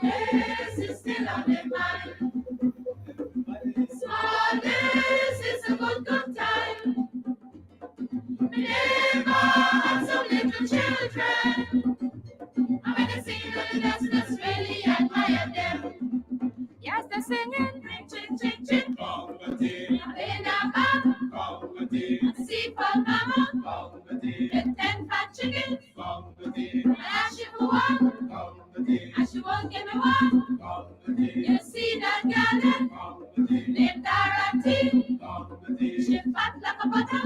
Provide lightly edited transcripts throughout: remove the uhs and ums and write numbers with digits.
Smallness is still on their mind. Smallness is a good time. Never had some little children. And when they sing and that's really admire them. Yes, they're singing. Ching, ching, ching. In a bag. See for mama. With 10 fat chickens. And I she for one. And she won't give me one. You see that garden? Named Dorothy. She fat like a butter.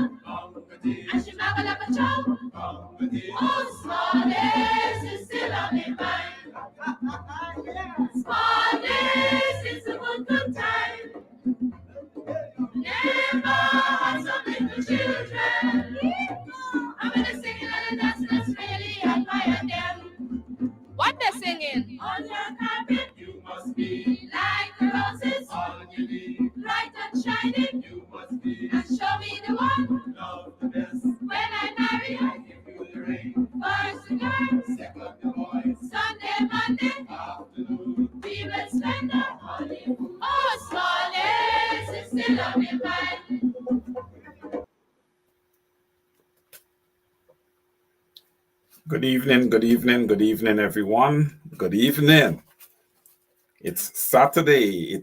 And she muggle like a chow. Oh, smallness is still on my mind. Smallness is a good time. Never had so little children. I'm gonna sing and dance, that's really admire them. What they're singing? On your carpet, you must be like the roses. All you need, bright and shining. You must be, and show me the one. Love the best. When I marry, I give you the ring. First the girl, second the boy. Sunday, Monday, afternoon. We will spend our honeymoon. Oh, smallness is still on my mind. Good evening, everyone. Good evening. It's Saturday,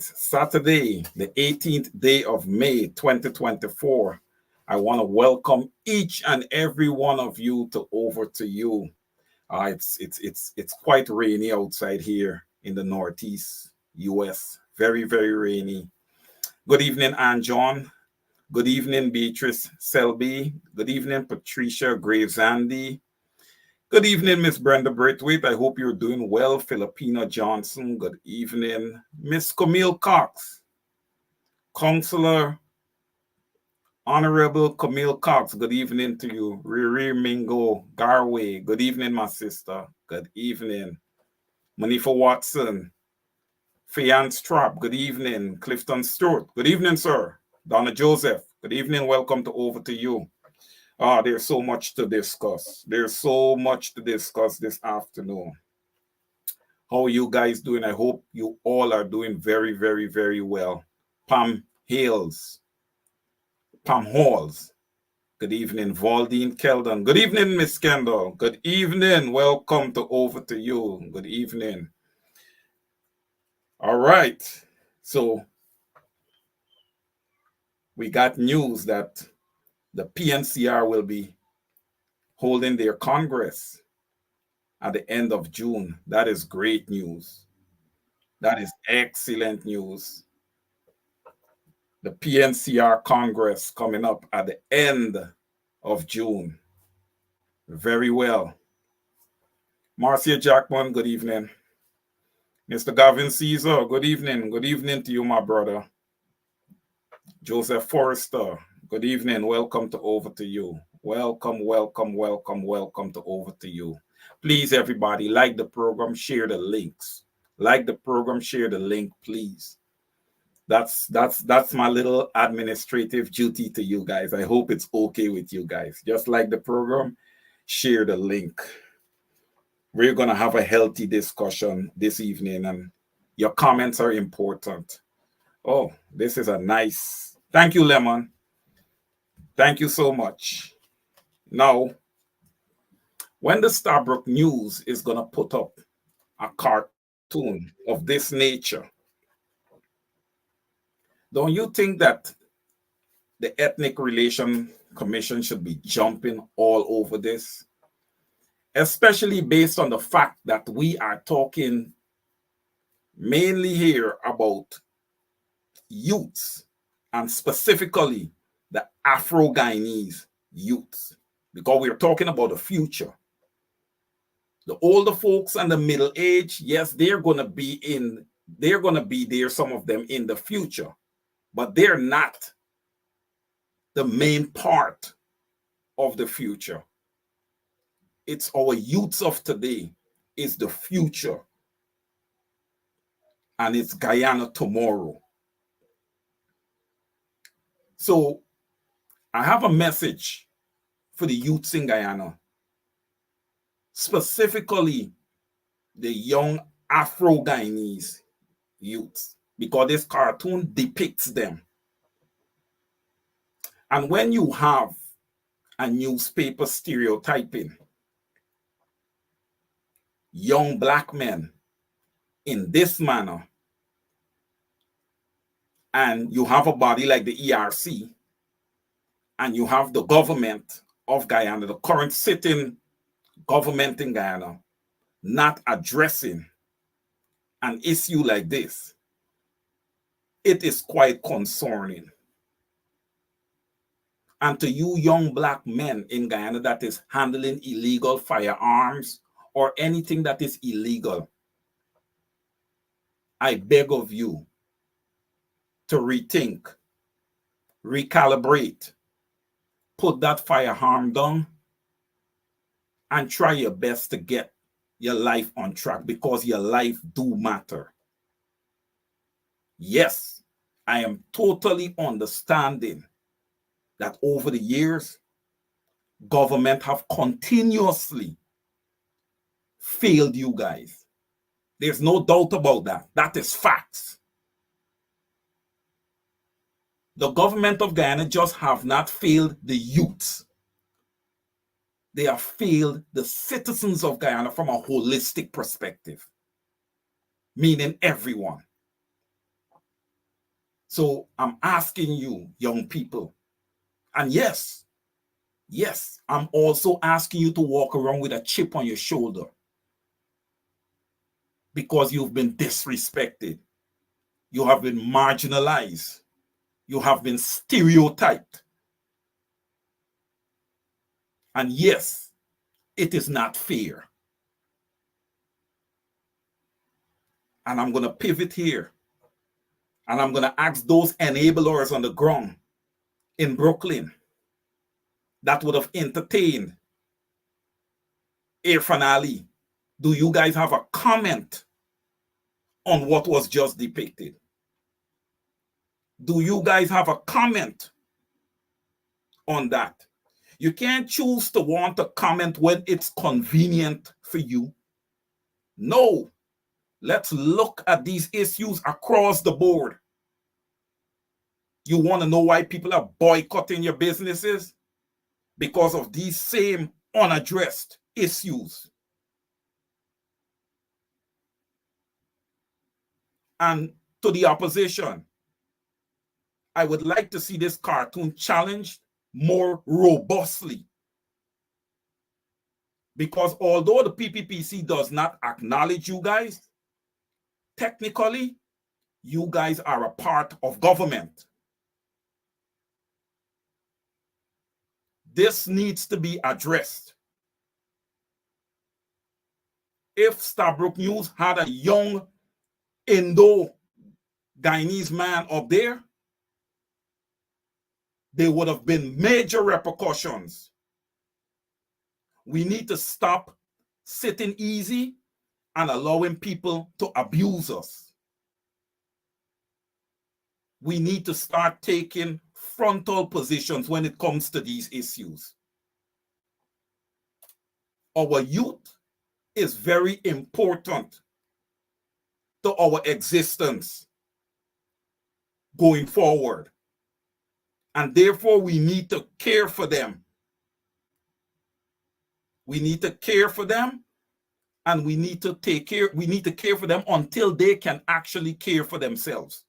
the 18th day of May, 2024. I want to welcome each and every one of you to Over to You. It's quite rainy outside here in the Northeast US. Very, very rainy. Good evening, Ann John. Good evening, Beatrice Selby. Good evening, Patricia Graves-Andy. Good evening, Miss Brenda Braithwaite. I hope you're doing well. Philipina Johnson, good evening. Miss Camille Cox, Counselor Honorable Camille Cox, good evening to you. Riri Mingo Garway, good evening, my sister. Good evening. Manifa Watson, Fian Strap, good evening. Clifton Stewart, good evening, sir. Donna Joseph, good evening. Welcome to Over to You. There's so much to discuss. There's so much to discuss this afternoon. How are you guys doing? I hope you all are doing very, very, very well. Pam Halls. Good evening, Valdine Keldon. Good evening, Miss Kendall. Good evening. Welcome to Over to You. Good evening. All right. So we got news that the PNCR will be holding their Congress at the end of June. That is great news. That is excellent news. The PNCR Congress coming up at the end of June. Very well. Marcia Jackman, good evening. Mr. Gavin Caesar, good evening. Good evening to you, my brother. Joseph Forrester, good evening. Welcome to Over to You. Welcome to Over to You. Please, everybody, like the program, share the links. Like the program, share the link, please. That's my little administrative duty to you guys. I hope it's okay with you guys. Just like the program, share the link. We're going to have a healthy discussion this evening, and your comments are important. Oh, this is a nice... Thank you, Lemon. Thank you so much. Now, when the Starbrook News is going to put up a cartoon of this nature, don't you think that the Ethnic Relation Commission should be jumping all over this? Especially based on the fact that we are talking mainly here about youths, and specifically the Afro-Guyanese youths, because we're talking about the future. The older folks and the middle age, yes, they're going to be there, some of them in the future, but they're not the main part of the future. It's our youths of today is the future, and it's Guyana tomorrow. So I have a message for the youths in Guyana, specifically the young Afro-Guyanese youths because this cartoon depicts them. And when you have a newspaper stereotyping young black men in this manner, and you have a body like the ERC, and you have the government of Guyana, the current sitting government in Guyana, not addressing an issue like this, it is quite concerning. And to you young black men in Guyana that is handling illegal firearms or anything that is illegal, I beg of you to rethink, recalibrate, put that firearm down, and try your best to get your life on track because your life do matter. Yes, I am totally understanding that over the years, government have continuously failed you guys. There's no doubt about that. That is facts. The government of Guyana just have not failed the youths. They have failed the citizens of Guyana from a holistic perspective, meaning everyone. So I'm asking you, young people, and yes, I'm also asking you to walk around with a chip on your shoulder because you've been disrespected. You have been marginalized. You have been stereotyped. And yes, it is not fair. And I'm going to pivot here. And I'm going to ask those enablers on the ground in Brooklyn that would have entertained Irfan Ali. Do you guys have a comment on what was just depicted? Do you guys have a comment on that? You can't choose to want to comment when it's convenient for you. No. Let's look at these issues across the board. You want to know why people are boycotting your businesses? Because of these same unaddressed issues. And to the opposition, I would like to see this cartoon challenged more robustly. Because although the PPPC does not acknowledge you guys, technically, you guys are a part of government. This needs to be addressed. If Stabrook News had a young Indo-Guyanese man up there, there would have been major repercussions. We need to stop sitting easy and allowing people to abuse us. We need to start taking frontal positions when it comes to these issues. Our youth is very important to our existence going forward. And therefore, we need to care for them. We need to care for them, and we need to care for them until they can actually care for themselves.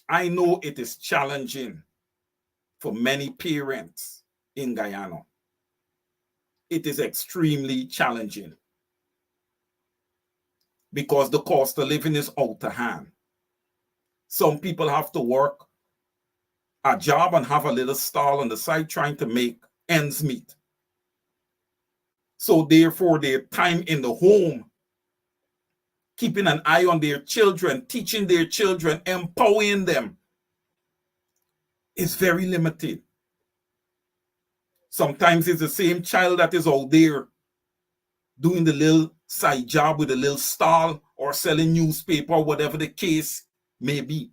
I know it is challenging for many parents in Guyana. It is extremely challenging because the cost of living is out of hand. Some people have to work a job and have a little stall on the side trying to make ends meet. So therefore, their time in the home, keeping an eye on their children, teaching their children, empowering them, is very limited. Sometimes it's the same child that is out there doing the little side job with a little stall or selling newspaper, or whatever the case may be.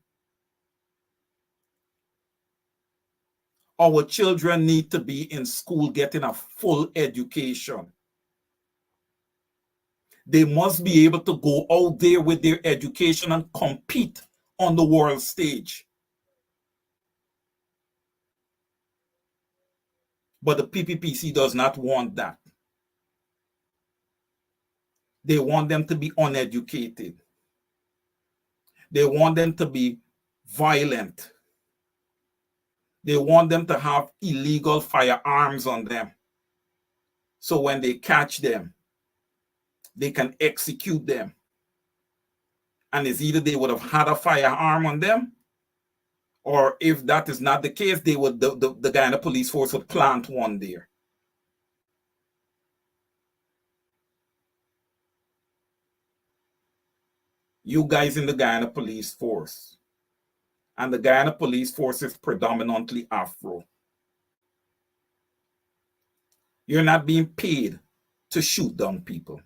Our children need to be in school getting a full education. They must be able to go out there with their education and compete on the world stage. But the PPPC does not want that. They want them to be uneducated. They want them to be violent. They want them to have illegal firearms on them. So when they catch them, they can execute them. And it's either they would have had a firearm on them, or if that is not the case, they would the guy in the police force would plant one there. You guys in the Guyana police force, and the Guyana police force is predominantly Afro. You're not being paid to shoot down people.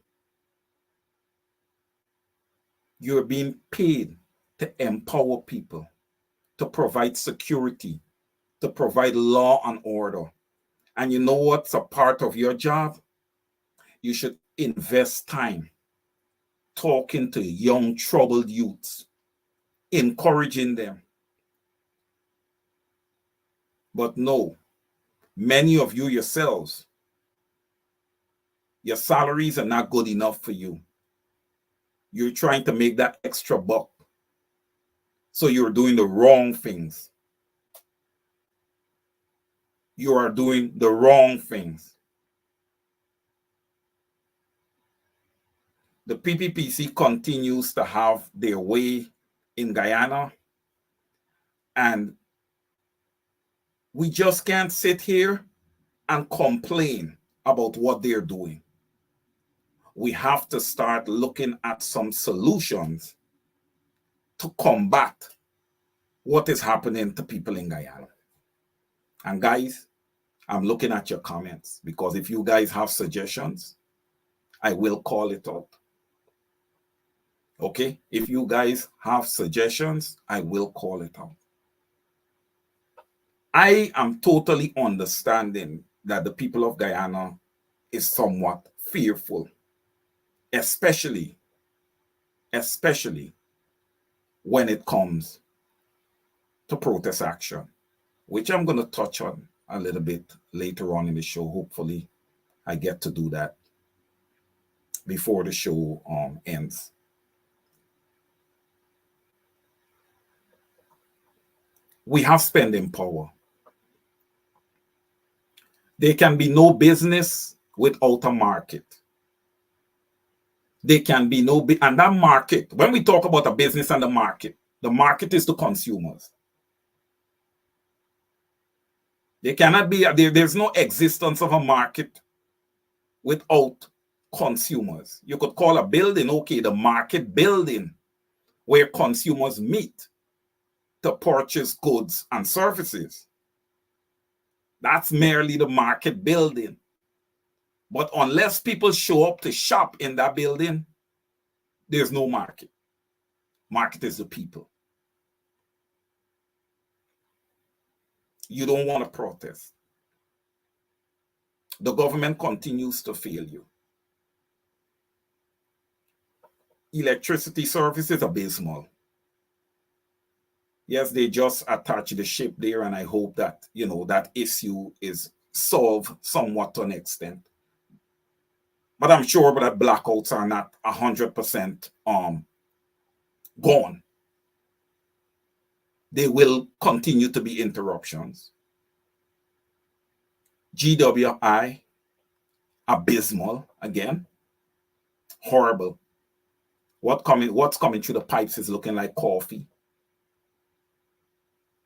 You're being paid to empower people, to provide security, to provide law and order. And you know what's a part of your job? You should invest time talking to young, troubled youths, encouraging them. But no, many of you yourselves, your salaries are not good enough for you. You're trying to make that extra buck. So you're doing the wrong things. You are doing the wrong things. The PPPC continues to have their way in Guyana, and we just can't sit here and complain about what they're doing. We have to start looking at some solutions to combat what is happening to people in Guyana. And guys, I'm looking at your comments, because if you guys have suggestions, I will call it out. Okay? If you guys have suggestions, I will call it out. I am totally understanding that the people of Guyana is somewhat fearful, especially when it comes to protest action, which I'm going to touch on a little bit later on in the show. Hopefully, I get to do that before the show ends. We have spending power. There can be no business without a market. There can be no, and that market, when we talk about a business and the market is the consumers. There cannot be, there's no existence of a market without consumers. You could call a building, okay, the market building, where consumers meet to purchase goods and services. That's merely the market building. But unless people show up to shop in that building, there's no market. Market is the people. You don't want to protest. The government continues to fail you. Electricity service is abysmal. Yes, they just attach the ship there, and I hope that, you know, that issue is solved somewhat to an extent. But I'm sure that blackouts are not 100% gone. There will continue to be interruptions. GWI, abysmal again, horrible. What's coming through the pipes is looking like coffee,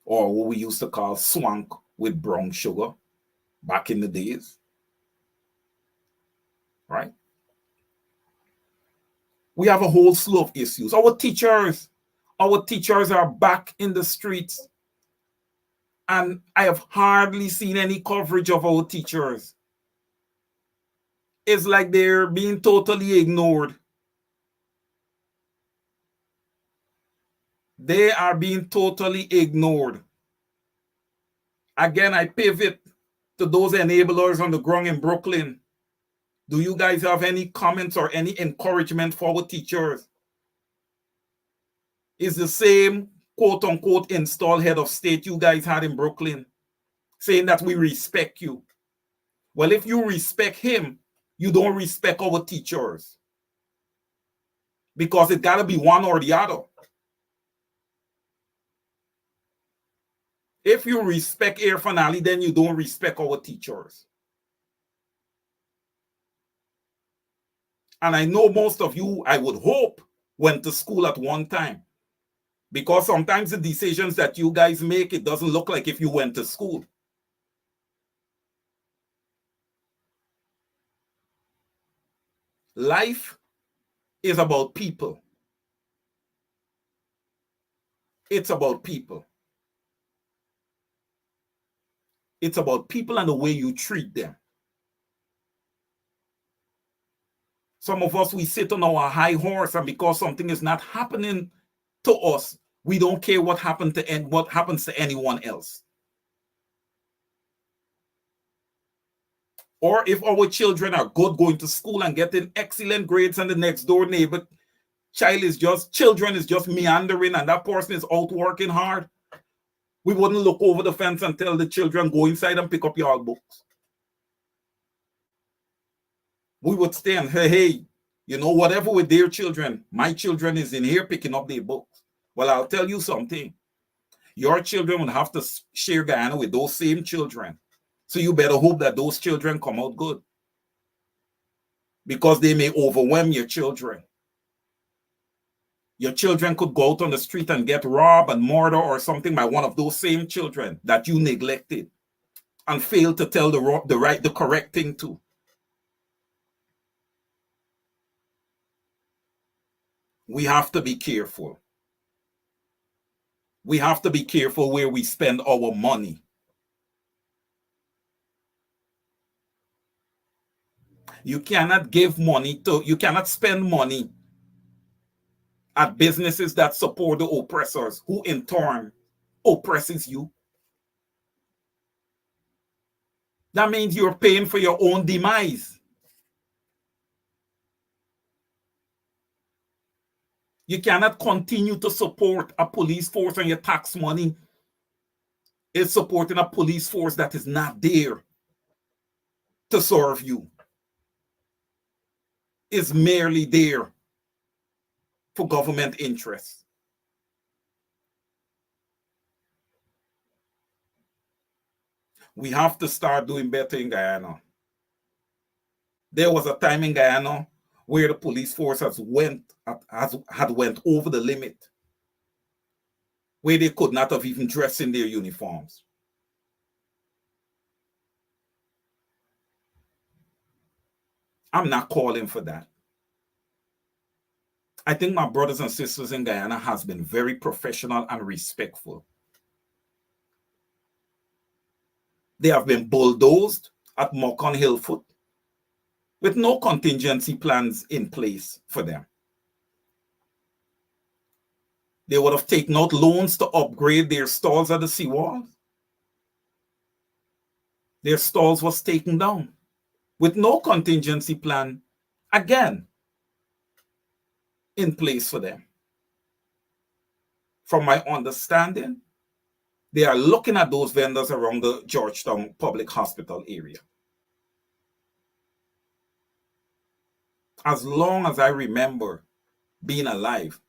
or what we used to call swank with brown sugar back in the days, right? We have a whole slew of issues. Our teachers are back in the streets, and I have hardly seen any coverage of our teachers. It's like they're being totally ignored. They are being totally ignored. Again, I pivot to those enablers on the ground in Brooklyn. Do you guys have any comments or any encouragement for our teachers? Is the same quote unquote installed head of state you guys had in Brooklyn saying that we respect you. Well, if you respect him, you don't respect our teachers. Because it got to be one or the other. If you respect Air Finale, then you don't respect our teachers. And I know most of you, I would hope, went to school at one time. Because sometimes the decisions that you guys make, it doesn't look like if you went to school. Life is about people. It's about people. It's about people and the way you treat them. Some of us, we sit on our high horse, and because something is not happening to us, we don't care what happens to anyone else. Or if our children are good, going to school and getting excellent grades, and the next door neighbor children is just meandering, and that person is out working hard, we wouldn't look over the fence and tell the children, go inside and pick up your books. We would stay and say, hey, you know, whatever with their children, my children is in here picking up their books. Well, I'll tell you something. Your children will have to share Guyana with those same children. So you better hope that those children come out good. Because they may overwhelm your children. Your children could go out on the street and get robbed and murdered or something by one of those same children that you neglected and failed to tell the correct thing to. We have to be careful. We have to be careful where we spend our money. You cannot you cannot spend money at businesses that support the oppressors, who in turn oppresses you. That means you're paying for your own demise. You cannot continue to support a police force, and your tax money is supporting a police force that is not there to serve you. Is merely there for government interests. We have to start doing better in Guyana. There was a time in Guyana where the police force had went over the limit, where they could not have even dressed in their uniforms. I'm not calling for that. I think my brothers and sisters in Guyana has been very professional and respectful. They have been bulldozed at Mokon Hillfoot with no contingency plans in place for them. They would have taken out loans to upgrade their stalls at the seawall. Their stalls was taken down with no contingency plan, again, in place for them. From my understanding, they are looking at those vendors around the Georgetown Public Hospital area. As long as I remember being alive,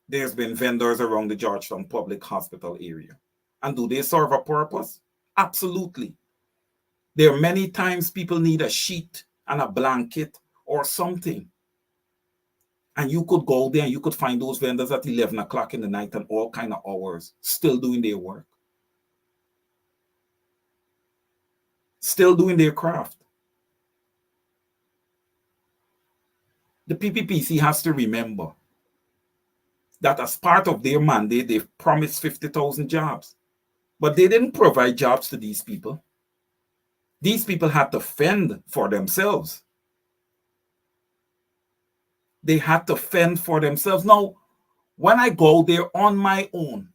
there's been vendors around the Georgetown Public Hospital area. And do they serve a purpose? Absolutely. There are many times people need a sheet and a blanket or something. And you could go there and you could find those vendors at 11 o'clock in the night and all kind of hours, still doing their work. Still doing their craft. The PPPC has to remember that as part of their mandate, they've promised 50,000 jobs. But they didn't provide jobs to these people. These people had to fend for themselves. They had to fend for themselves. Now, when I go there on my own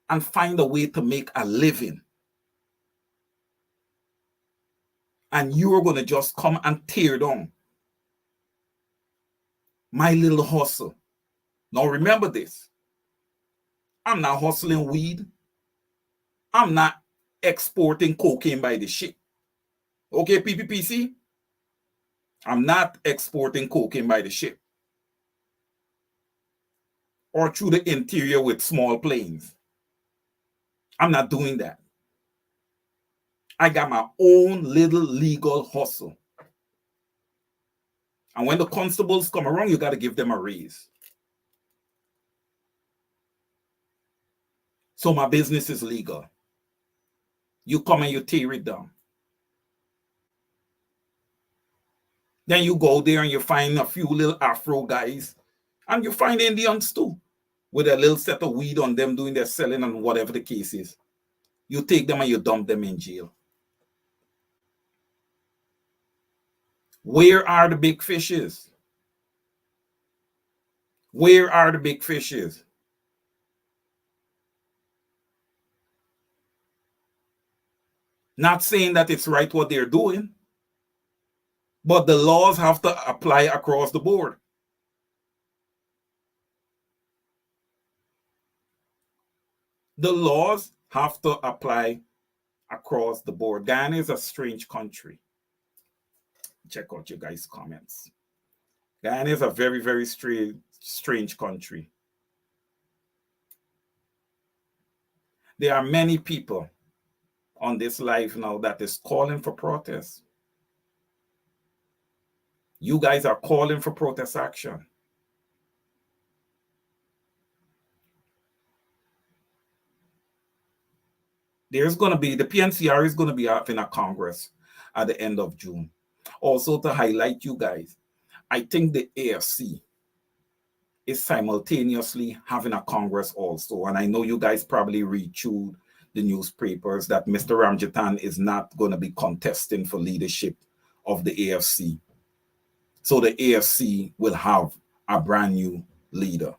and find a way to make a living, and you're going to just come and tear down my little hustle. Now remember this. I'm not hustling weed. I'm not exporting cocaine by the ship. Okay, PPPC? I'm not exporting cocaine by the ship or through the interior with small planes. I'm not doing that. I got my own little legal hustle. And when the constables come around, you got to give them a raise. So my business is legal. You come and you tear it down. Then you go there and you find a few little Afro guys, and you find Indians too, with a little set of weed on them doing their selling and whatever the case is. You take them and you dump them in jail. Where are the big fishes? Where are the big fishes? Not saying that it's right what they're doing, but the laws have to apply across the board. The laws have to apply across the board. Ghana is a strange country. Check out your guys' comments. Ghana is a very, very strange country. There are many people on this live now that is calling for protest. You guys are calling for protest action. There's going to be, the PNCR is going to be having a Congress at the end of June. Also, to highlight you guys, I think the AFC is simultaneously having a Congress also. And I know you guys probably read through the newspapers that Mr. Ramjatan is not going to be contesting for leadership of the AFC. So the AFC will have a brand new leader.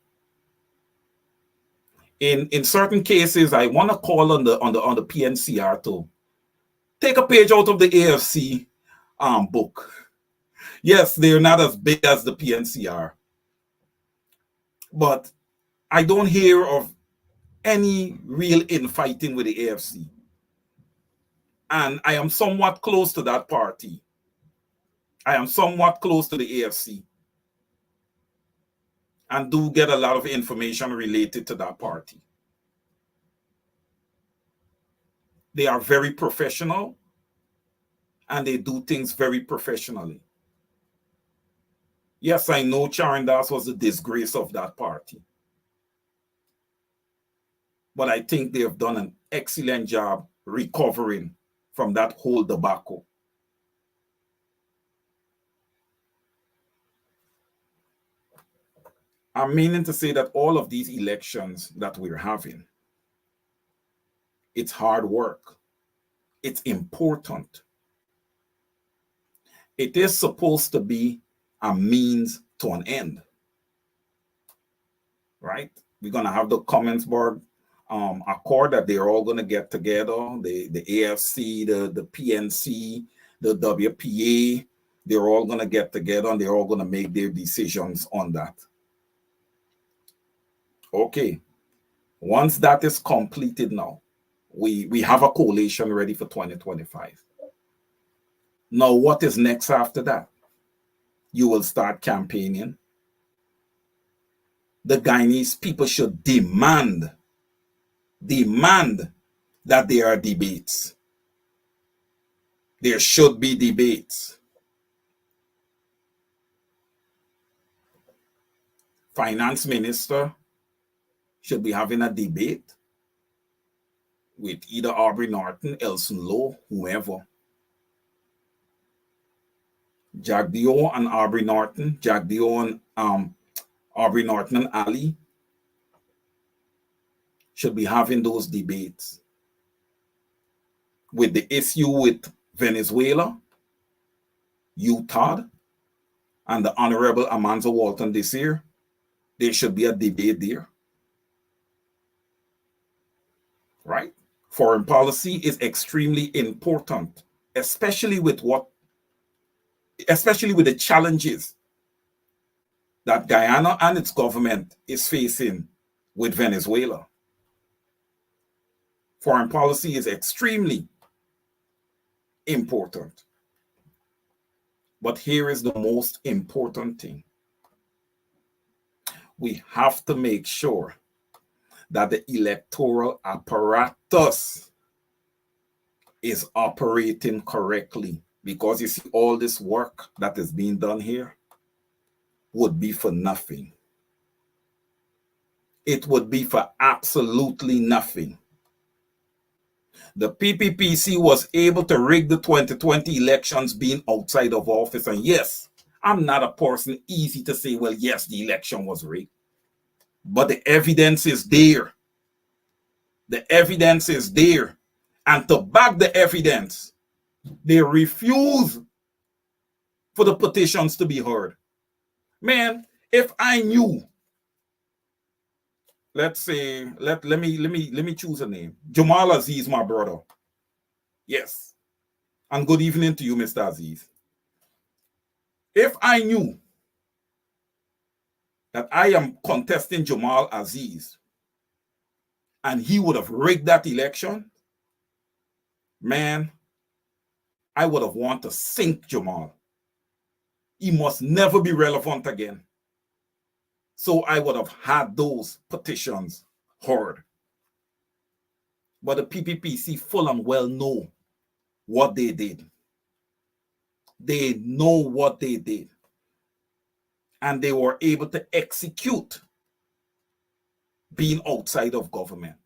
In certain cases, I want to call on the PNCR to take a page out of the AFC book. Yes, they're not as big as the PNCR, but I don't hear of any real infighting with the AFC. And I am somewhat close to that party. I am somewhat close to the AFC and do get a lot of information related to that party. They are very professional and they do things very professionally. Yes, I know Charan Das was the disgrace of that party. But I think they have done an excellent job recovering from that whole debacle. I'm meaning to say that all of these elections that we're having, it's hard work. It's important. It is supposed to be a means to an end. Right? We're going to have the Commonsburg accord that they're all going to get together. The AFC, the PNC, the WPA, they're all going to get together and they're all going to make their decisions on that. Okay. Once that is completed now, we have a coalition ready for 2025. Now, what is next after that? You will start campaigning. The Guyanese people should demand that there are debates. There should be debates. Finance minister should be having a debate with either Aubrey Norton, Elson Lowe, whoever. Jack Dio and Aubrey Norton, Jack Dio and Aubrey Norton and Ali should be having those debates. With the issue with Venezuela, Utah, and the Honorable Amanza Walton this year, there should be a debate there. Right? Foreign policy is extremely important especially with the challenges that Guyana and its government is facing with Venezuela. Foreign policy is extremely important. But here is the most important thing. We have to make sure that the electoral apparatus is operating correctly, because you see, all this work that is being done here would be for nothing. It would be for absolutely nothing. The PPPC was able to rig the 2020 elections being outside of office. And yes, I'm not a person easy to say, well, yes, the election was rigged. But the evidence is there. The evidence is there. And to back the evidence, they refuse for the petitions to be heard. Man, if I knew, let's say, let me choose a name. Jamal Aziz, my brother. Yes. And good evening to you, Mr. Aziz. If I knew that I am contesting Jamal Aziz and he would have rigged that election, man, I would have wanted to sink Jamal. He must never be relevant again. So I would have had those petitions heard. But the PPPC full and well know what they did. They know what they did. And they were able to execute being outside of government.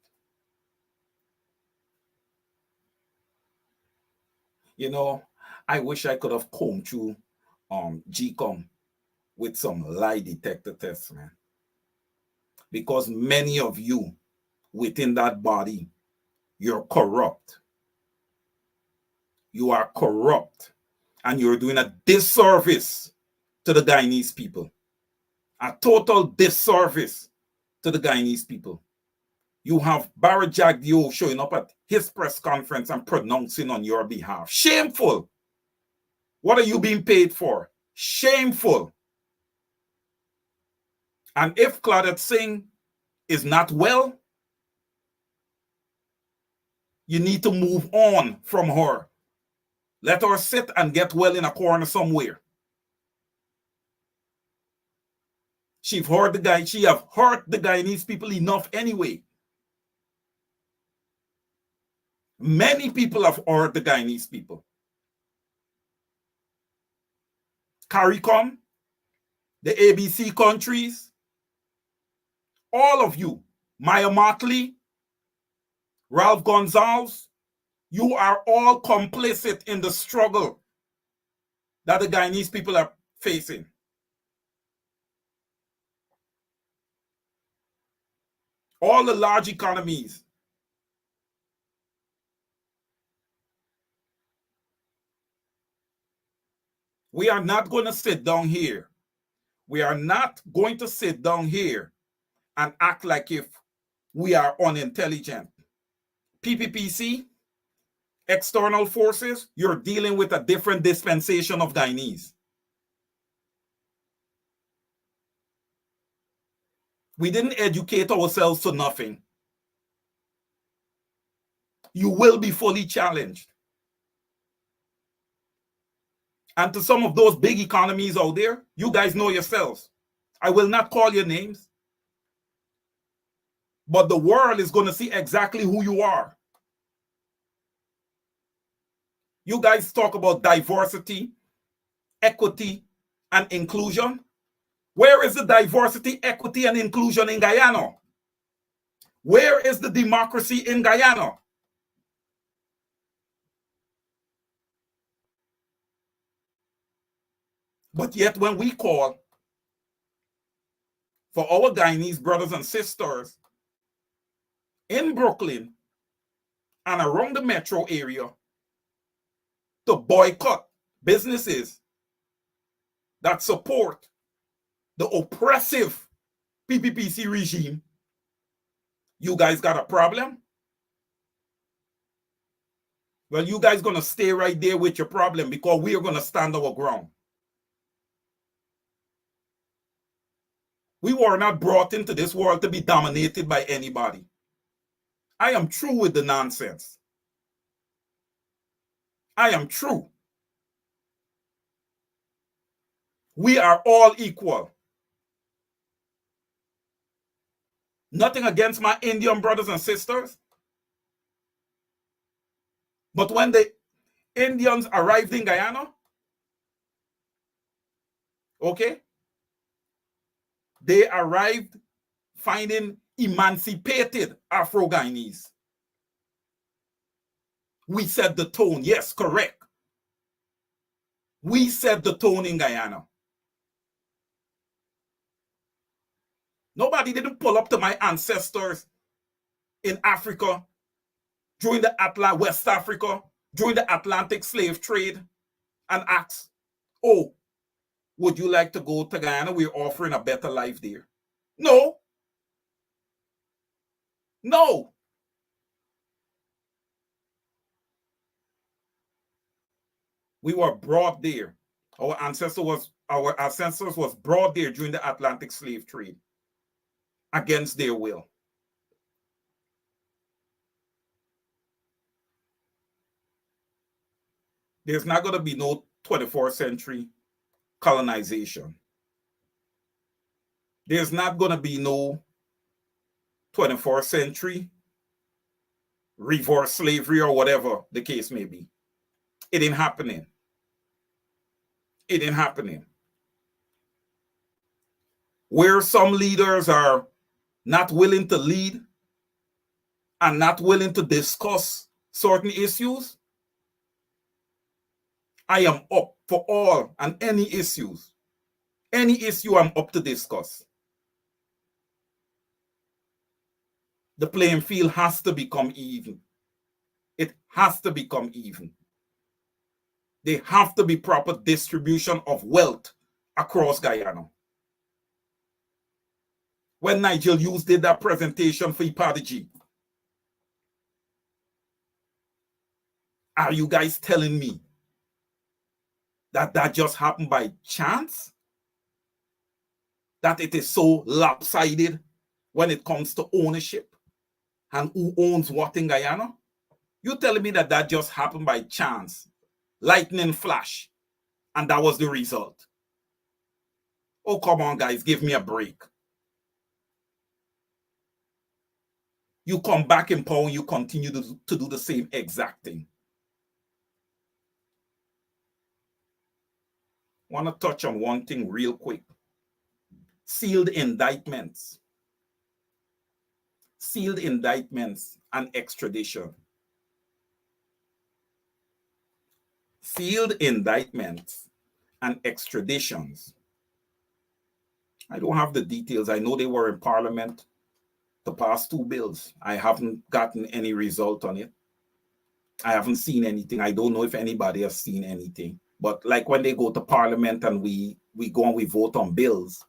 You know, I wish I could have combed through GCOM with some lie detector tests, man. Because many of you within that body, you're corrupt. You are corrupt. And you're doing a disservice to the Guyanese people. A total disservice to the Guyanese people. You have Barry Jagdeo showing up at his press conference and pronouncing on your behalf. Shameful. What are you being paid for? Shameful. And if Claudette Singh is not well, you need to move on from her. Let her sit and get well in a corner somewhere. She have hurt the Guyanese people enough anyway. Many people have hurt the Guyanese people. CARICOM, the ABC countries, all of you, Maya Motley, Ralph Gonzalez, you are all complicit in the struggle that the Guyanese people are facing. All the large economies. We are not going to sit down here. We are not going to sit down here and act like if we are unintelligent. PPPC, external forces, you're dealing with a different dispensation of Guyanese. We didn't educate ourselves to nothing. You will be fully challenged. And to some of those big economies out there, you guys know yourselves. I will not call your names. But the world is going to see exactly who you are. You guys talk about diversity, equity, and inclusion. Where is the diversity, equity, and inclusion in Guyana? Where is the democracy in Guyana? But yet when we call for our Guyanese brothers and sisters in Brooklyn and around the metro area to boycott businesses that support the oppressive PPPC regime, you guys got a problem? Well, you guys going to stay right there with your problem because we are going to stand our ground. We were not brought into this world to be dominated by anybody. I am through with the nonsense. I am through. We are all equal. Nothing against my Indian brothers and sisters. But when the Indians arrived in Guyana, okay, they arrived finding emancipated Afro-Guyanese. We set the tone. Yes, correct. We set the tone in Guyana. Nobody didn't pull up to my ancestors in Africa during the West Africa, during the Atlantic slave trade and ask, oh, would you like to go to Guyana? We're offering a better life there. No. No. We were brought there. Our ancestors was brought there during the Atlantic slave trade against their will. There's not going to be no 24th century colonization. There's not going to be no 24th century reverse slavery or whatever the case may be. It ain't happening. It ain't happening. Where some leaders are not willing to lead and not willing to discuss certain issues, I am up for all and any issues. Any issue I'm up to discuss. The playing field has to become even. It has to become even. There have to be proper distribution of wealth across Guyana. When Nigel Hughes did that presentation for Ipadaji, are you guys telling me that that just happened by chance? That it is so lopsided when it comes to ownership and who owns what in Guyana? You telling me that that just happened by chance, lightning flash, and that was the result? Oh, come on, guys, give me a break. You come back in power and you continue to do the same exact thing. Want to touch on one thing real quick. Sealed indictments. Sealed indictments and extradition. Sealed indictments and extraditions. I don't have the details. I know they were in Parliament to pass 2 bills. I haven't gotten any result on it. I haven't seen anything. I don't know if anybody has seen anything. But like when they go to Parliament and we go and we vote on bills,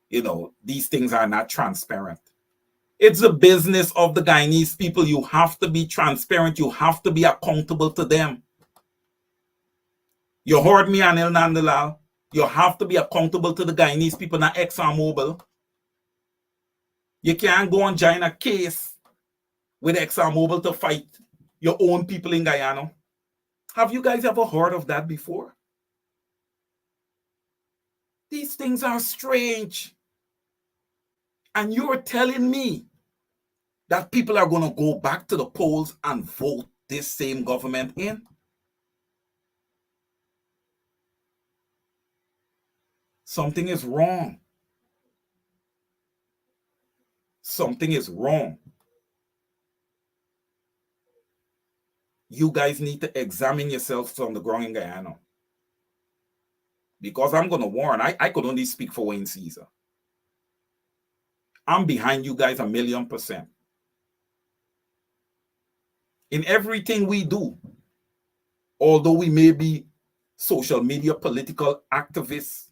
you know, these things are not transparent. It's the business of the Guyanese people. You have to be transparent. You have to be accountable to them. You heard me, Anil Nandalal. You have to be accountable to the Guyanese people, not ExxonMobil. You can't go and join a case with ExxonMobil to fight your own people in Guyana. Have you guys ever heard of that before? These things are strange. And you're telling me that people are going to go back to the polls and vote this same government in? Something is wrong. Something is wrong. You guys need to examine yourselves on the ground in Guyana. Because I'm going to warn, I could only speak for Wayne Caesar. I'm behind you guys 1,000,000%. In everything we do, although we may be social media political activists,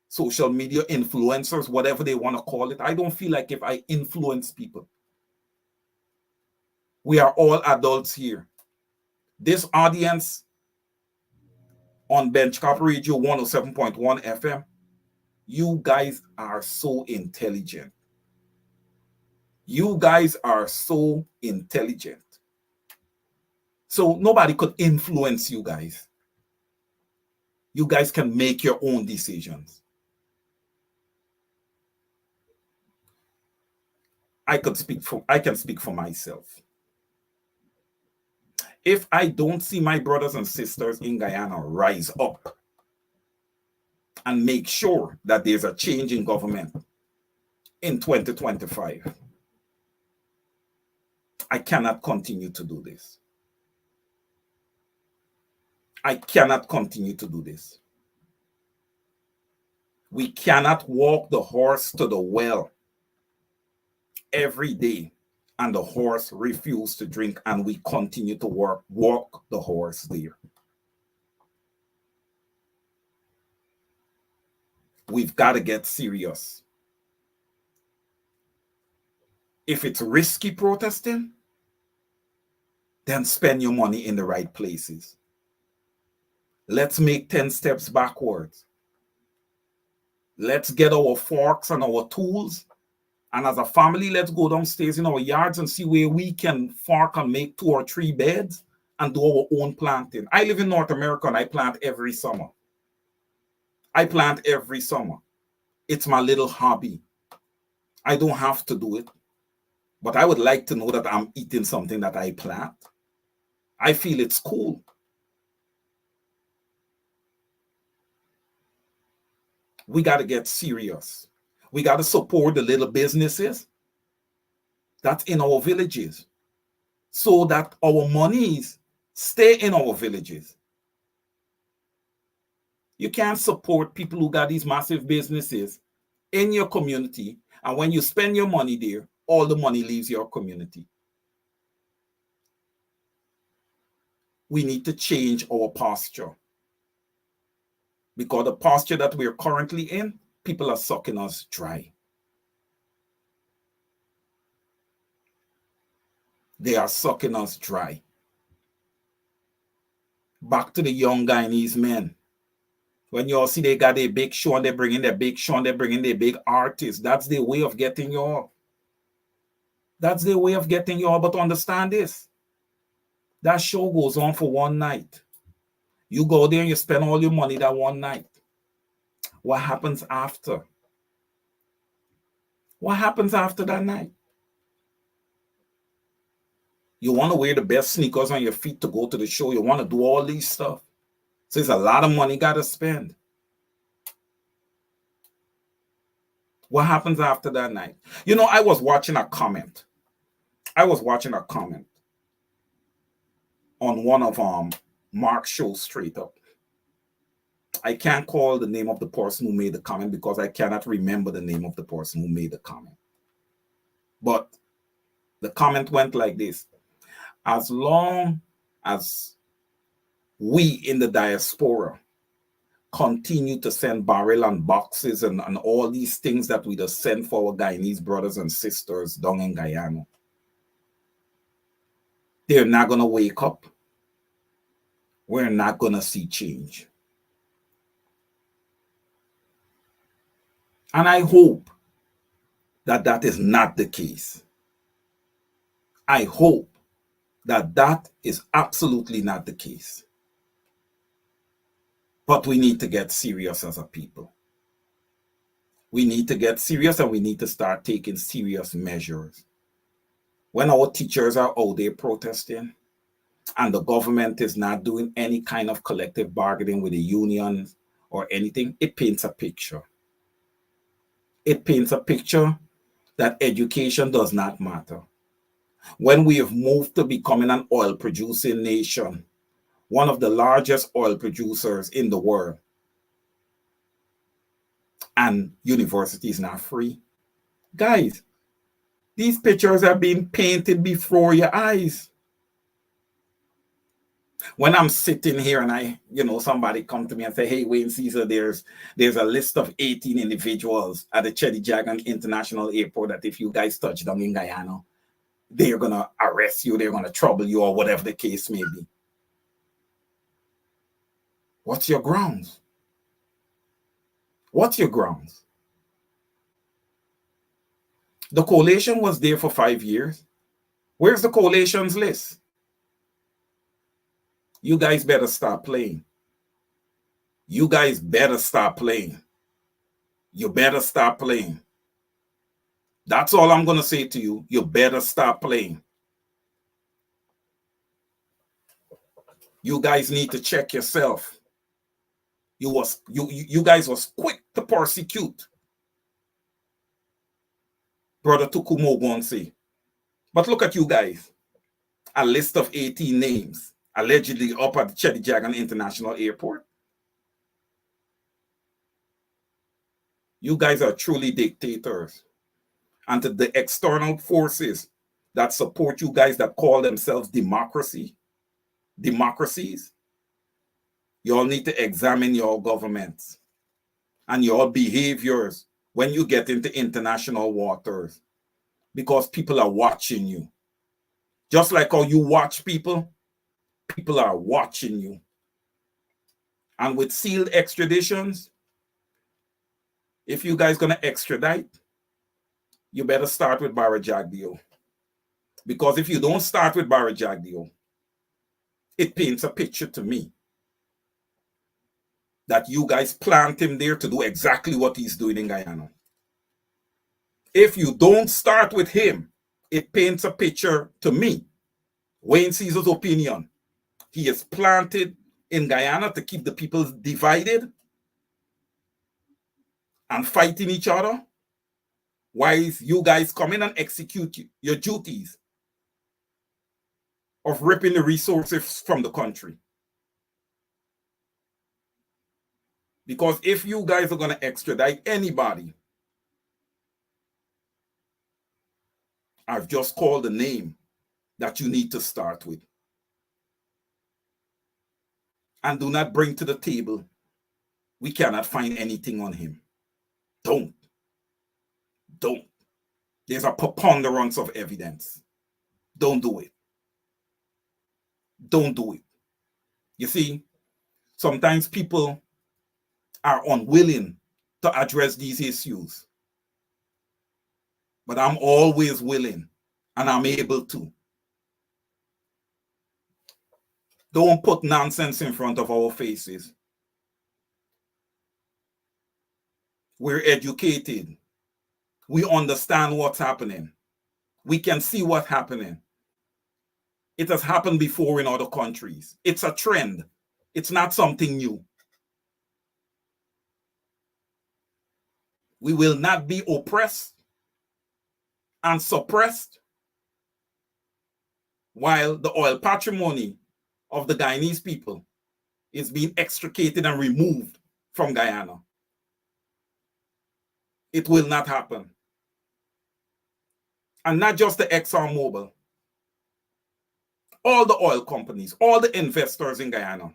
social media influencers, whatever they want to call it, I don't feel like if I influence people. We are all adults here. This audience on Benchcop Radio 107.1 FM, you guys are so intelligent. You guys are so intelligent. So nobody could influence you guys. You guys can make your own decisions. I can speak for myself. If I don't see my brothers and sisters in Guyana rise up and make sure that there's a change in government in 2025, I cannot continue to do this. I cannot continue to do this. We cannot walk the horse to the well every day and the horse refuses to drink and we continue to walk the horse there. We've got to get serious. If it's risky protesting, then spend your money in the right places. Let's make 10 steps backwards. Let's get our forks and our tools. And as a family, let's go downstairs in our yards and see where we can fork and make 2 or 3 beds and do our own planting. I live in North America and I plant every summer. I plant every summer. It's my little hobby. I don't have to do it. But I would like to know that I'm eating something that I plant. I feel it's cool. We got to get serious. We got to support the little businesses that's in our villages so that our monies stay in our villages. You can't support people who got these massive businesses in your community, and when you spend your money there, all the money leaves your community. We need to change our posture, because the posture that we're currently in, people are sucking us dry. They are sucking us dry. Back to the young Guyanese men. When you all see they got a big show and they bring in their big show and they bring in their big artists, that's their way of getting you all. That's their way of getting you all. But understand this. That show goes on for one night. You go there and you spend all your money that one night. What happens after? What happens after that night? You want to wear the best sneakers on your feet to go to the show. You want to do all these stuff. So it's a lot of money got to spend. What happens after that night? You know, I was watching a comment. On one of Mark's shows straight up. I can't call the name of the person who made the comment because I cannot remember the name of the person who made the comment. But the comment went like this. As long as we in the diaspora continue to send barrel and boxes and all these things that we just send for our Guyanese brothers and sisters down in Guyana, they're not going to wake up. We're not going to see change. And I hope that that is not the case. I hope that that is absolutely not the case. But we need to get serious as a people. We need to get serious and we need to start taking serious measures. When our teachers are out there protesting and the government is not doing any kind of collective bargaining with the unions or anything, it paints a picture. It paints a picture that education does not matter. When we have moved to becoming an oil producing nation, one of the largest oil producers in the world, and universities not free. Guys, these pictures are being painted before your eyes. When I'm sitting here and somebody come to me and say, hey, Wayne Caesar, there's a list of 18 individuals at the Cheddi Jagan International Airport that if you guys touch down in Guyana, they're going to arrest you, they're going to trouble you, or whatever the case may be. What's your grounds? What's your grounds? The coalition was there for 5 years. Where's the coalition's list? You guys better stop playing. You guys better stop playing. You better stop playing. That's all I'm going to say to you. You better stop playing. You guys need to check yourself. You guys was quick to persecute Brother Tukumo Gonsi. But look at you guys. A list of 18 names allegedly up at the Cheddi Jagan International Airport. You guys are truly dictators. And to the external forces that support you guys that call themselves democracies, you all need to examine your governments and your behaviors when you get into international waters, because people are watching you. Just like how you watch people, people are watching you. And with sealed extraditions, if you guys going to extradite, you better start with Bara Jagdeo. Because if you don't start with Bara Jagdeo, it paints a picture to me that you guys plant him there to do exactly what he's doing in Guyana. If you don't start with him, it paints a picture to me, Wayne Caesar's opinion. He is planted in Guyana to keep the people divided and fighting each other, while you guys come in and execute your duties of ripping the resources from the country. Because if you guys are going to extradite anybody, I've just called the name that you need to start with. And do not bring to the table, we cannot find anything on him. Don't. There's a preponderance of evidence. Don't do it. Don't do it. You see, sometimes people are unwilling to address these issues. But I'm always willing, and I'm able to. Don't put nonsense in front of our faces. We're educated. We understand what's happening. We can see what's happening. It has happened before in other countries. It's a trend. It's not something new. We will not be oppressed and suppressed while the oil patrimony of the Guyanese people is being extricated and removed from Guyana. It will not happen. And not just the ExxonMobil, all the oil companies, all the investors in Guyana.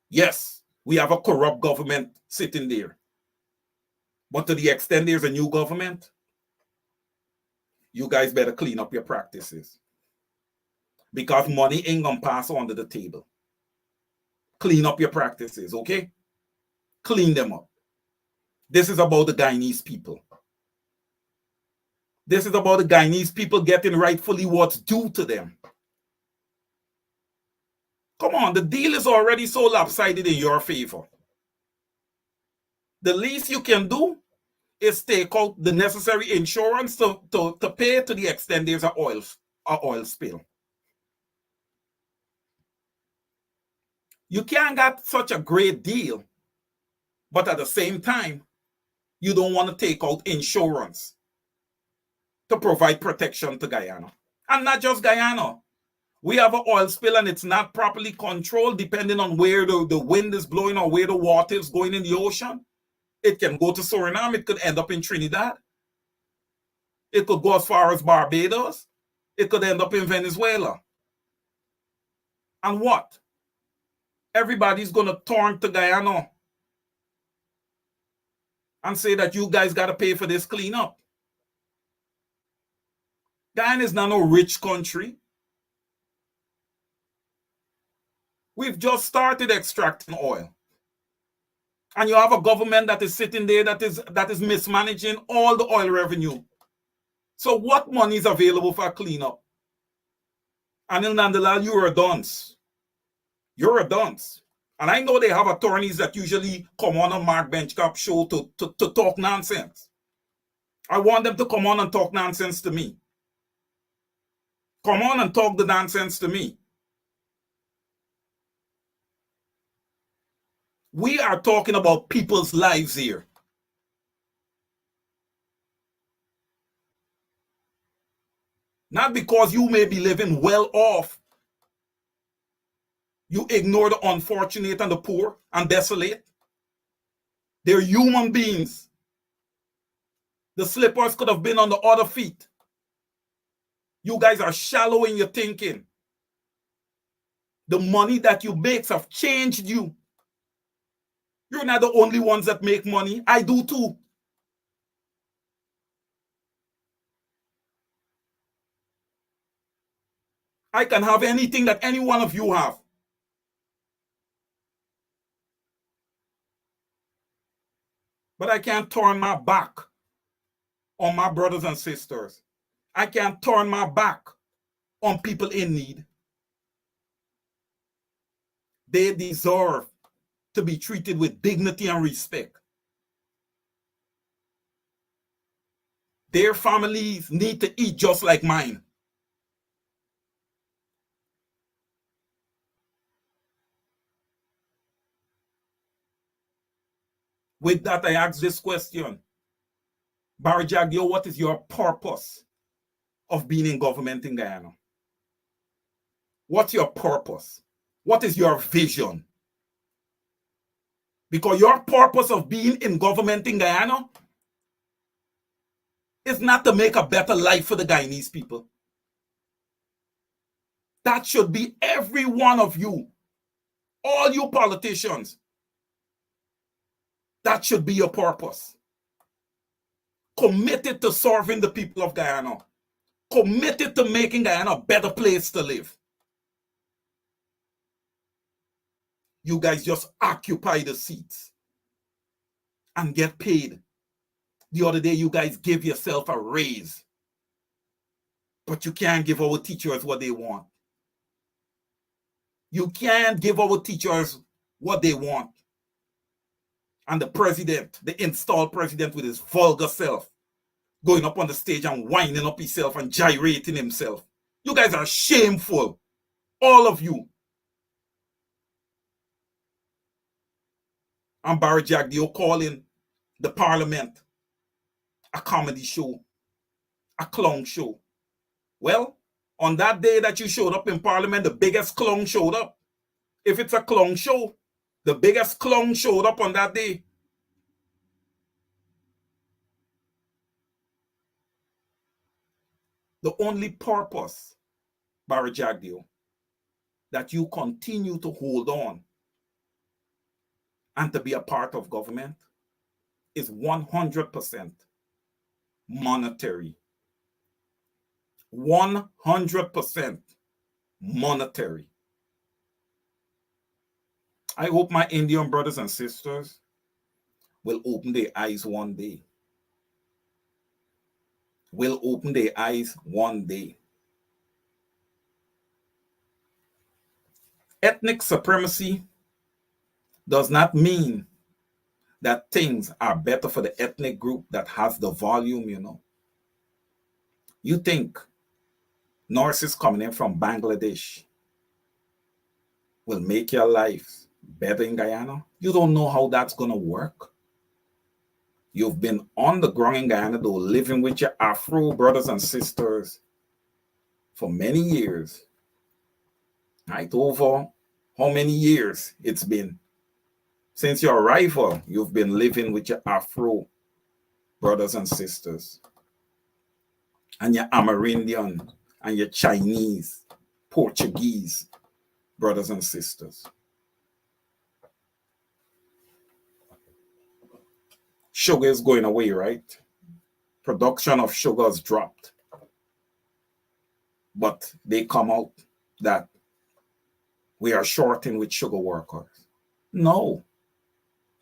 Yes, we have a corrupt government sitting there. But to the extent there's a new government, you guys better clean up your practices. Because money ain't gonna pass under the table. Clean up your practices, okay? Clean them up. This is about the Guyanese people. This is about the Guyanese people getting rightfully what's due to them. Come on, the deal is already so lopsided in your favor. The least you can do is take out the necessary insurance to pay to the extent there's an oil spill. You can't get such a great deal, but at the same time, you don't want to take out insurance to provide protection to Guyana. And not just Guyana. We have an oil spill and it's not properly controlled depending on where the wind is blowing or where the water is going in the ocean. It can go to Suriname. It could end up in Trinidad. It could go as far as Barbados. It could end up in Venezuela. And what? Everybody's going to turn to Guyana and say that you guys got to pay for this cleanup. Guyana is not a rich country. We've just started extracting oil. And you have a government that is sitting there that is mismanaging all the oil revenue. So what money is available for cleanup? Anil Nandalal, you're a dunce. You're a dunce. And I know they have attorneys that usually come on a Mark Benchcap show to talk nonsense. I want them to come on and talk nonsense to me. Come on and talk the nonsense to me. We are talking about people's lives here. Not because you may be living well off, you ignore the unfortunate and the poor and desolate. They're human beings. The slippers could have been on the other feet. You guys are shallow in your thinking. The money that you make have changed you. You're not the only ones that make money. I do too. I can have anything that any one of you have. But I can't turn my back on my brothers and sisters. I can't turn my back on people in need. They deserve to be treated with dignity and respect. Their families need to eat just like mine. With that, I ask this question. Barry Jagdio, what is your purpose of being in government in Guyana? What's your purpose? What is your vision? Because your purpose of being in government in Guyana is not to make a better life for the Guyanese people. That should be every one of you, all you politicians. That should be your purpose. Committed to serving the people of Guyana. Committed to making Guyana a better place to live. You guys just occupy the seats and get paid. The other day, you guys give yourself a raise, but you can't give our teachers what they want. You can't give our teachers what they want. And the president, the installed president with his vulgar self, going up on the stage and winding up himself and gyrating himself. You guys are shameful. All of you. And Barry Jagdio calling the parliament a comedy show, a clown show. Well, on that day that you showed up in parliament, the biggest clown showed up. If it's a clown show, the biggest clown showed up on that day. The only purpose, Barry Jagdio, that you continue to hold on and to be a part of government is 100% monetary. 100% monetary. I hope my Indian brothers and sisters will open their eyes one day. Will open their eyes one day. Ethnic supremacy does not mean that things are better for the ethnic group that has the volume, you know. You think nurses coming in from Bangladesh will make your life better in Guyana? You don't know how that's going to work. You've been on the ground in Guyana, though, living with your Afro brothers and sisters for many years. Right? Over how many years it's been? Since your arrival, you've been living with your Afro brothers and sisters. And your Amerindian and your Chinese, Portuguese brothers and sisters. Sugar is going away, right? Production of sugar has dropped. But they come out that we are shorting with sugar workers. No,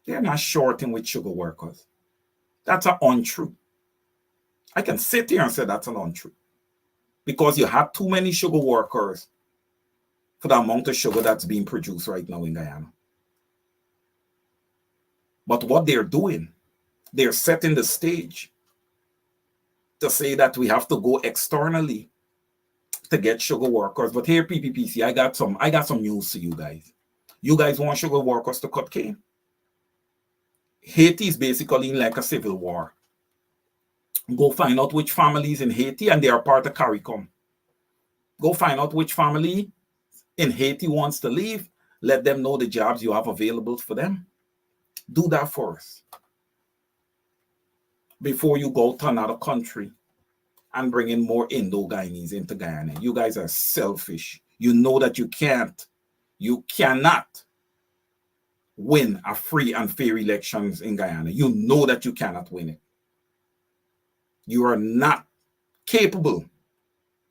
they're not shorting with sugar workers. That's an untruth. I can sit here and say that's an untruth. Because you have too many sugar workers for the amount of sugar that's being produced right now in Guyana. But what they're doing, they're setting the stage to say that we have to go externally to get sugar workers. But here, PPPC, I got some news to you guys. You guys want sugar workers to cut cane? Haiti is basically in like a civil war. Go find out which families in Haiti, and they are part of CARICOM. Go find out which family in Haiti wants to leave. Let them know the jobs you have available for them. Do that first before you go to another country and bring in more Indo-Guyanese into Guyana. You guys are selfish. You know that you cannot win a free and fair elections in Guyana. You know that you cannot win it. You are not capable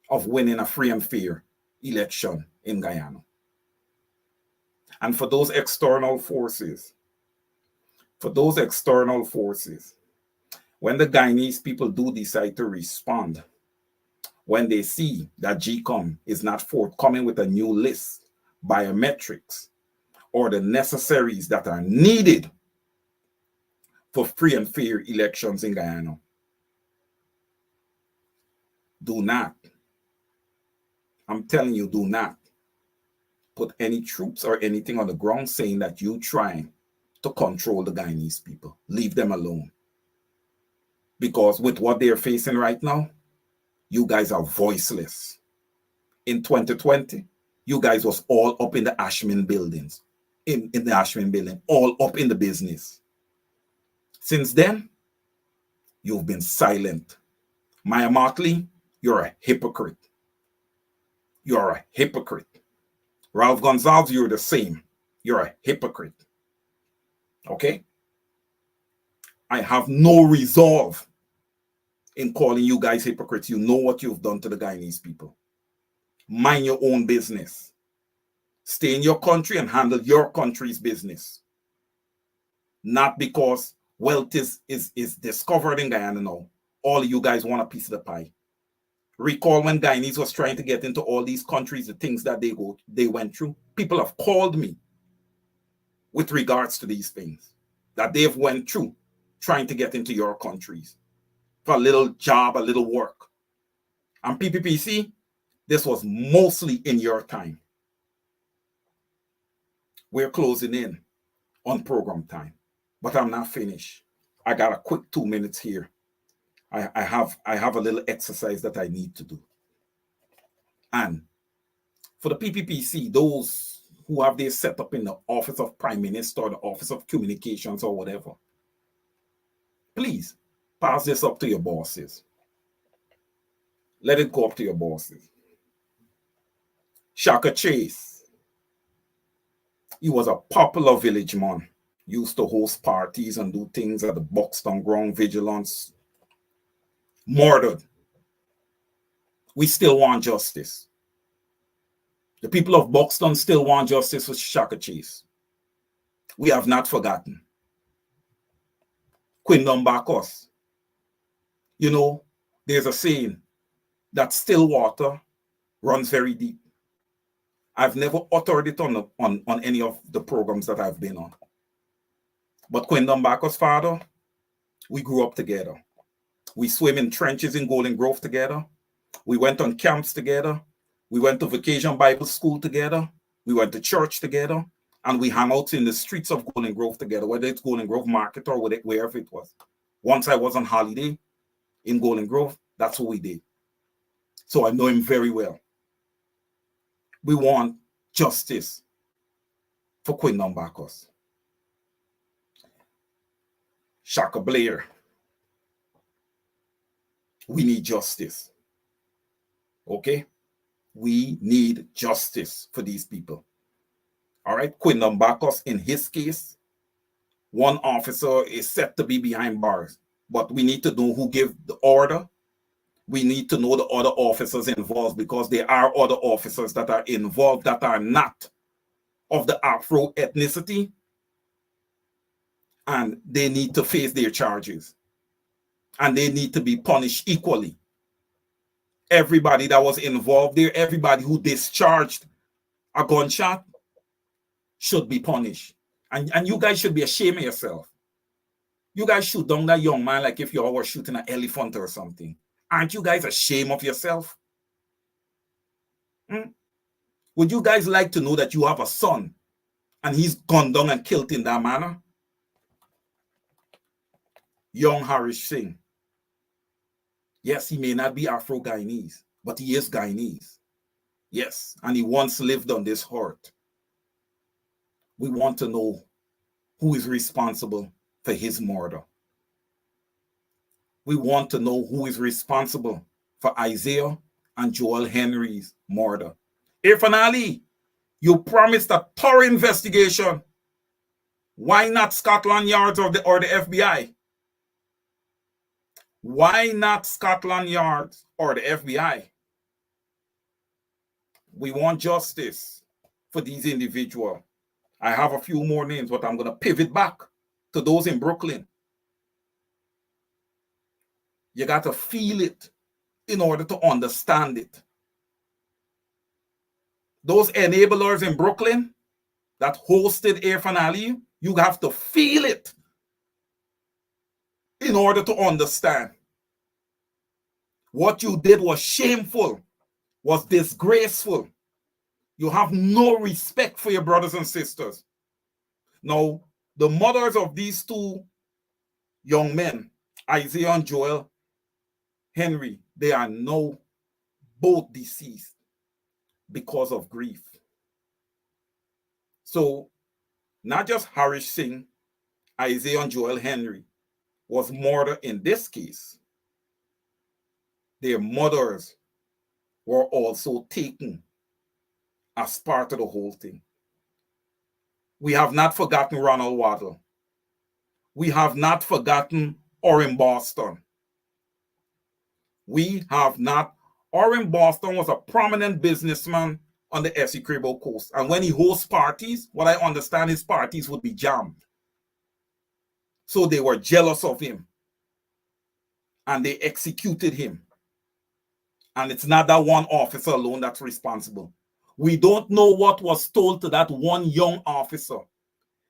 of winning a free and fair election in Guyana. And for those external forces, when the Guyanese people do decide to respond, when they see that GCOM is not forthcoming with a new list, biometrics, or the necessaries that are needed for free and fair elections in Guyana, do not, I'm telling you, do not put any troops or anything on the ground saying that you're trying to control the Guyanese people. Leave them alone. Because with what they're facing right now, you guys are voiceless. In 2020, you guys was all up in the Ashman buildings, in the Ashman building, all up in the business. Since then, you've been silent. Maya Martley, you're a hypocrite. You're a hypocrite. Ralph Gonzalez, you're the same. You're a hypocrite. Okay? I have no resolve in calling you guys hypocrites. You know what you've done to the Guyanese people. Mind your own business. Stay in your country and handle your country's business. Not because wealth is discovered in Guyana now. All of you guys want a piece of the pie. Recall when Guyanese was trying to get into all these countries, the things that they went through. People have called me with regards to these things that they've went through trying to get into your countries for a little job, a little work. And PPPC, this was mostly in your time. We're closing in on program time, but I'm not finished. I got a quick 2 minutes here. I have a little exercise that I need to do. And for the PPPC, those who have their set up in the office of Prime Minister or the office of communications or whatever, please pass this up to your bosses. Let it go up to your bosses. Shaka Chase, he was a popular village man. Used to host parties and do things at the Buxton Ground Vigilance. Murdered. We still want justice. The people of Buxton still want justice for Shaka Chase. We have not forgotten. Quindon Bacchus. You know, there's a saying that still water runs very deep. I've never uttered it on any of the programs that I've been on. But Quindon Bacchus' father, we grew up together. We swim in trenches in Golden Grove together. We went on camps together. We went to Vacation Bible School together. We went to church together. And we hung out in the streets of Golden Grove together, whether it's Golden Grove Market or wherever it was. Once I was on holiday in Golden Grove, that's what we did. So I know him very well. We want justice for Quindon Bacchus. Shaka Blair. We need justice. Okay? We need justice for these people. All right? Quindon Bacchus, in his case, one officer is set to be behind bars. But we need to know who gave the order. We need to know the other officers involved, because there are other officers that are involved that are not of the Afro ethnicity, and they need to face their charges. And they need to be punished equally. Everybody that was involved there, everybody who discharged a gunshot should be punished. And you guys should be ashamed of yourself. You guys shoot down that young man like if you all were shooting an elephant or something. Aren't you guys ashamed of yourself? Would you guys like to know that you have a son and he's gunned down and killed in that manner? Young Harish Singh. Yes, he may not be Afro-Guyanese, but he is Guyanese. Yes, and he once lived on this earth. We want to know who is responsible for his murder. We want to know who is responsible for Isaiah and Joel Henry's murder. Irfan Ali, you promised a thorough investigation. Why not Scotland Yard or the FBI? Why not Scotland Yard or the FBI? We want justice for these individuals. I have a few more names, but I'm going to pivot back to those in Brooklyn. You got to feel it in order to understand it. Those enablers in Brooklyn that hosted Irfan Ali, you have to feel it in order to understand. What you did was shameful, was disgraceful. You have no respect for your brothers and sisters. Now, the mothers of these two young men, Isaiah and Joel Henry, they are now both deceased because of grief. So, not just Harish Singh, Isaiah and Joel Henry was murdered in this case. Their mothers were also taken as part of the whole thing. We have not forgotten Ronald Waddle. We have not forgotten Orrin Boston. We have not. Orrin Boston was a prominent businessman on the Essequibo coast. And when he hosts parties, what I understand, his parties would be jammed. So they were jealous of him. And they executed him. And it's not that one officer alone that's responsible. We don't know what was told to that one young officer.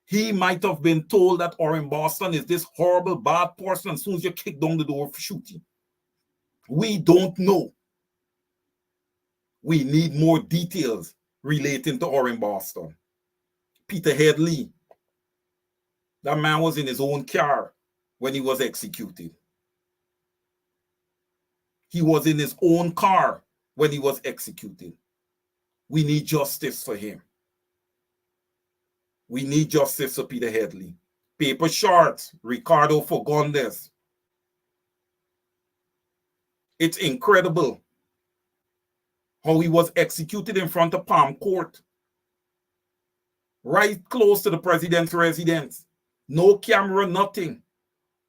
He might have been told that Orrin Boston is this horrible, bad person, as soon as you kick down the door for shooting. We don't know. We need more details relating to Orrin Boston. Peter Headley, that man was in his own car when he was executed. He was in his own car when he was executed. We need justice for him. We need justice for Peter Headley. Paper Shorts, Ricardo Fagundes. It's incredible how he was executed in front of Palm Court, right close to the president's residence. No camera, nothing.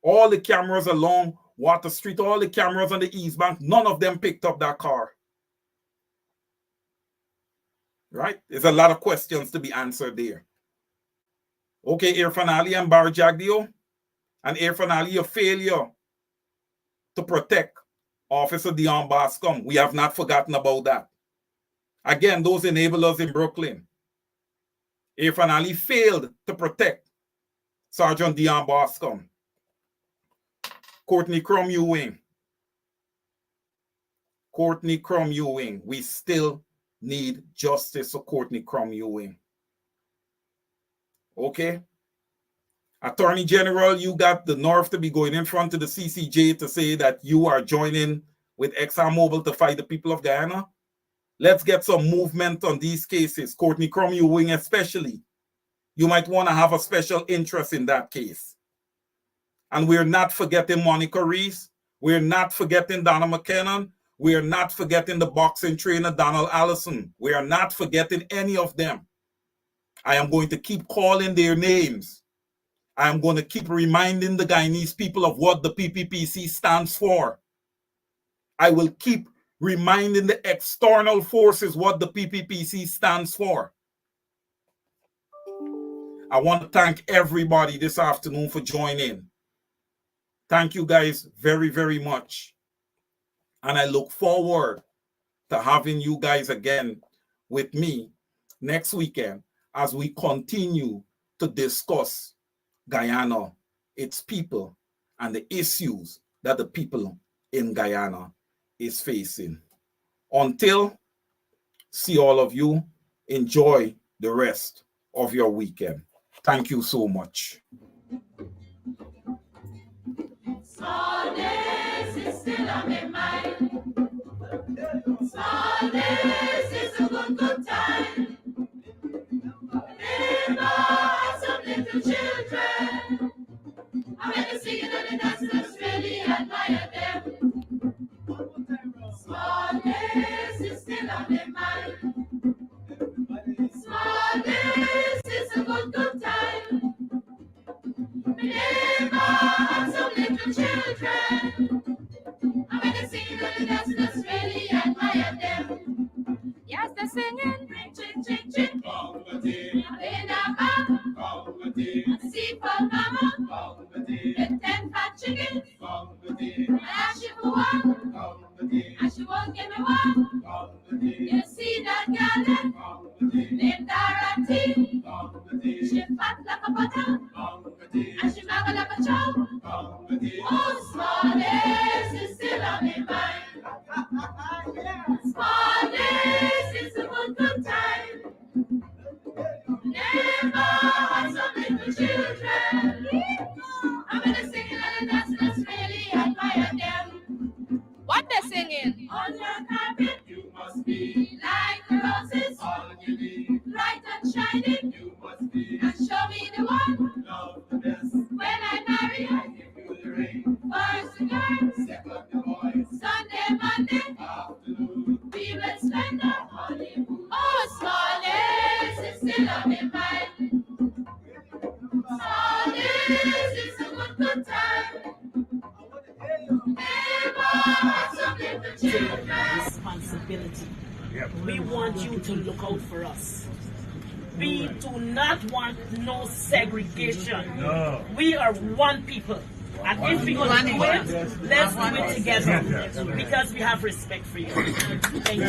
All the cameras along Water Street, all the cameras on the East Bank, none of them picked up that car. Right? There's a lot of questions to be answered there. Okay, Irfan Ali and Barry Jagdeo, and Irfan Ali, a failure to protect Officer Dion Bascom. We have not forgotten about that. Again, those enablers in Brooklyn. Irfan Ali failed to protect Sergeant Dion Bascom. Courtney Crum Ewing. Courtney Crum Ewing. We still need justice for Courtney Crum Ewing. Okay? Attorney General, you got the nerve to be going in front of the CCJ to say that you are joining with ExxonMobil to fight the people of Guyana. Let's get some movement on these cases. Courtney Crum Ewing especially. You might want to have a special interest in that case. And we're not forgetting Monica Reese. We're not forgetting Donna McKinnon. We're not forgetting the boxing trainer Donald Allison. We are not forgetting any of them. I am going to keep calling their names. I am going to keep reminding the Guyanese people of what the PPPC stands for. I will keep reminding the external forces what the PPPC stands for. I want to thank everybody this afternoon for joining. Thank you guys very, very much. And I look forward to having you guys again with me next weekend as we continue to discuss Guyana, its people, and the issues that the people in Guyana is facing. Until, see all of you. Enjoy the rest of your weekend. Thank you so much. Small days is still on my mind. Small days is a good time. Neighbors, some little children. I'm ready to sing it and that's really admire them. Small days is still on my mind. Small days is a good time. Neighbors, some little children. I'm ready to sing it and that's really admire them. Yes, they're singing. Ching, ching, ching. In a car. Seafood mama. With 10 fat chickens. I asked you for one. And she won't give me one. You see that girl named Dorothy. She fat like a butter. And she muggle like a chow. Oh, small days is still on my mind. Small days is a good time. Never had some little children. I'm gonna sing it and that's really admire them. What they're singing? On your carpet, you must be like the roses, all you need, bright and shining. You must be, and show me the one, love the best. When I marry, I give you the ring. First the girls, second the boys. Sunday, Monday, afternoon, we will spend our honeymoon. Oh, small days is still on my mind. Small days is a good time. Responsibility. We want you to look out for us. We do not want no segregation. No. We are one people. And if we're going to do it, let's do it together. Because we have respect for you. Thank you.